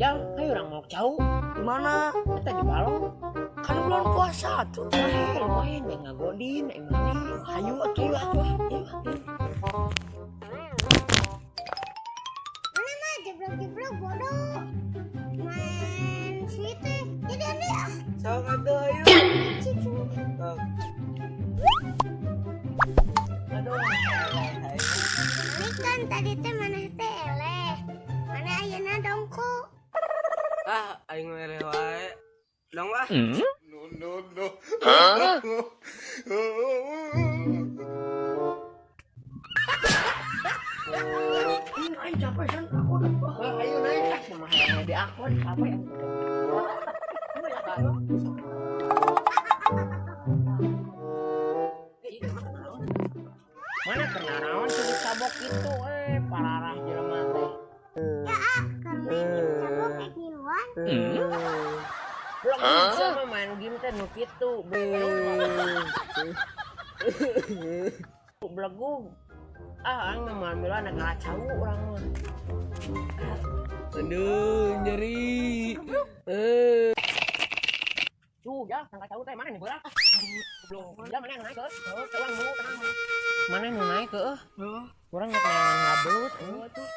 Jang, ayo orang mau jauh. Di mana? Kita di balong. Kan bulan puasa tuh. Lumayan ya ngagodin, emang hayu atuh. Mana mah jeblok-jeblok bodoh. Main situ. Jadi ane ah. Sok atuh ayo. Sok. Aduh. Ini kan tadi teh mana teh eleh. Mana ayeuna dongko. Ah, aing ngeleh wae. Dong lah. No. Aing capek san aku udah. Ayo naik sama yang di akun apa yang mana kena naon sih cabok itu pararah jelema teh. Ya ah, karena cabok kayak ngiluan. Belum bisa mah main game teh nu kitu. Belagu. Ah, aing mah ambil anak ngacau urang mah. Aduh, nyeri. Tuh, ya, sang kacau teh mana nih belah? Belum. Ya mana yang naik ke? Oh, teuang dulu tenang. Mana yang naik ke? Urang nek ngabeut tuh.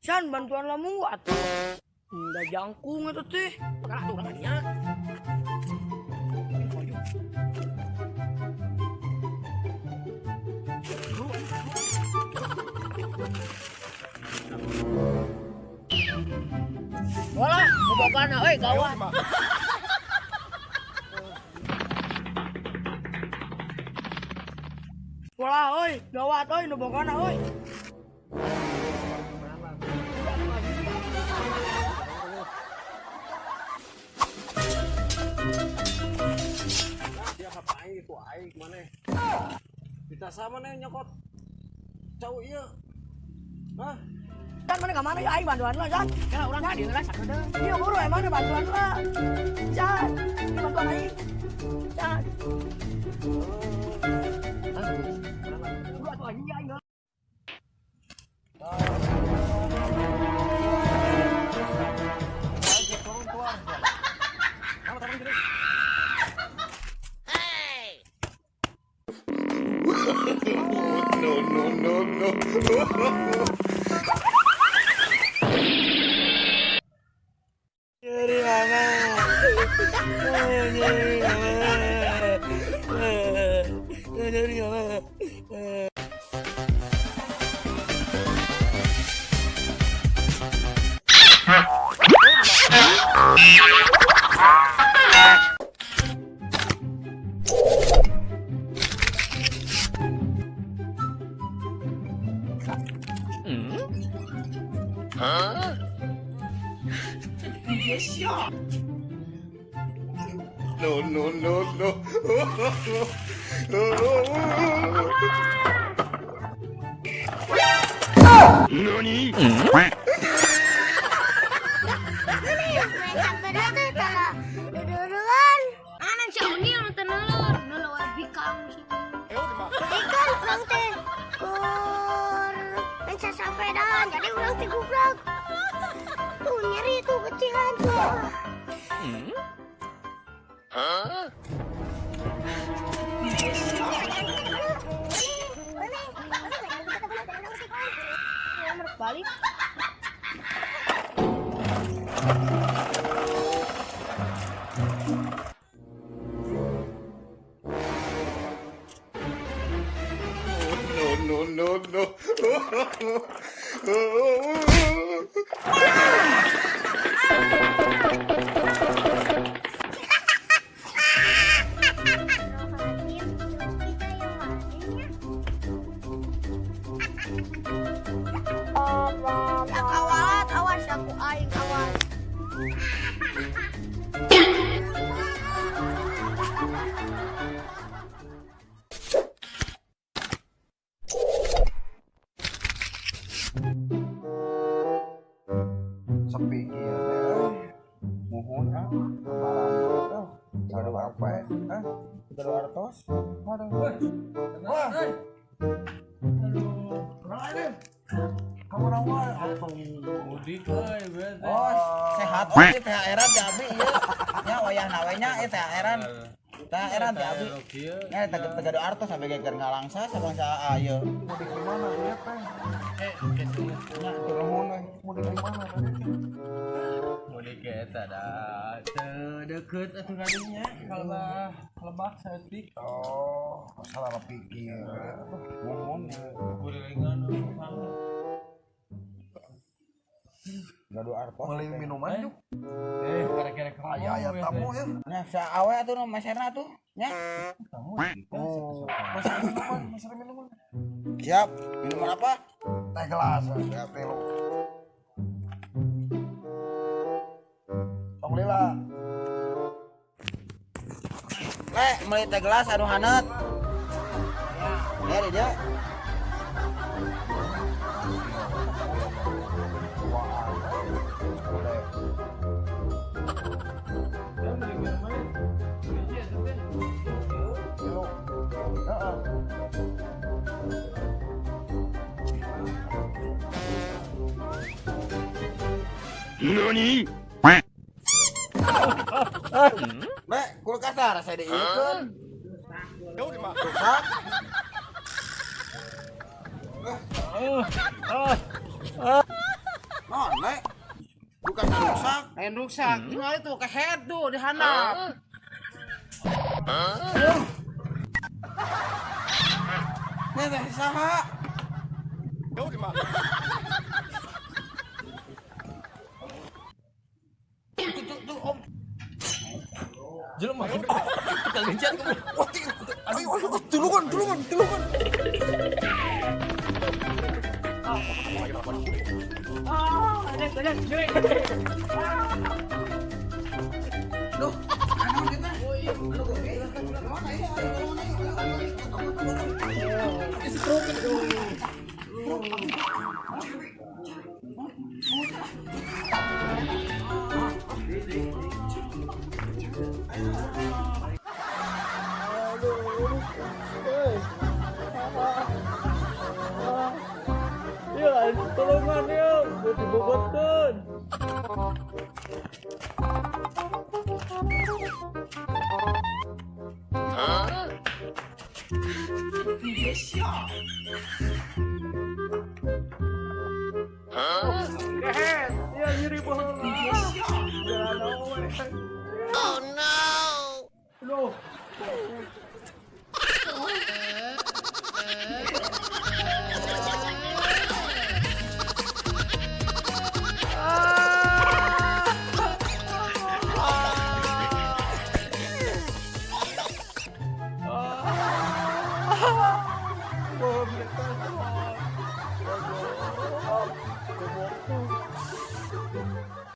San bantuan lamu atuh. Enggak jangkung itu teh. Kalah tuh katanya. Bola, bobokana euy gawat. Wala euy, gawat euy nu bokana euy. Dia ngapain itu aing mana? Kita sama nih nyokot cowok iya. Hah? Kan mana ka mana ya aing bantuan lah, San. Ya urang ka dieu lah sakedeung. Iya guru emang bantuan lah. San, ini bantuan aing. San. Guru atuh anjing aing. No. Nyeri mama. Nyeri mama. Nyeri mama. No. Nani? Main sepeda teh tara duduruan. Anak si Oni anu teu neuleur bikang sih. Ikan urang teh kur main sepedaan jadi urang teh gublak. Tuh nyeri tuh kecilan tuh. Balik. Awas aku aing awas. Sepi kieu. Muhun ah. Barang ada apa? Hah? 300. Waduh. Wah. Kamu nama apa? Mudik euy berarti. Oh, sehat oh ieu THR-an teh abi ieu. Nya wayah nawe nya ieu THR-an. THR-an teh abi. Nya tegado artos sampai geger ngalangsa sabangsa ayeuna. Mudik di mana dia teh? Gitu. Nya turun we. Mudik di mana tadi? Mudik eta da teu deukeut atuh kadinya kalebah lebak saeutik. Oh, salah pikir. Ngomong Guringan Gado artos. beli minuman yuk. kira-kira Aya tamu ya. Nya saawe atuh nu meserna tuh. Nya. Oh, masih minuman. Siap. Minuman apa? Teh gelas ya teh lo. Tong lila. Meuli teh gelas anu haneut. Ya di dia. Be, kulkas teh rasa diikeun. Rusak. Non, be. Kulkas rusak. lain rusak tinggal itu ke head tuh di handap. Nya teh saha? Jelema kita gencan Ayo, tulungan. Duh, anu kita. Mana ya tolongan ya dibobotkeun. Ya nyeri baheula. Oh no.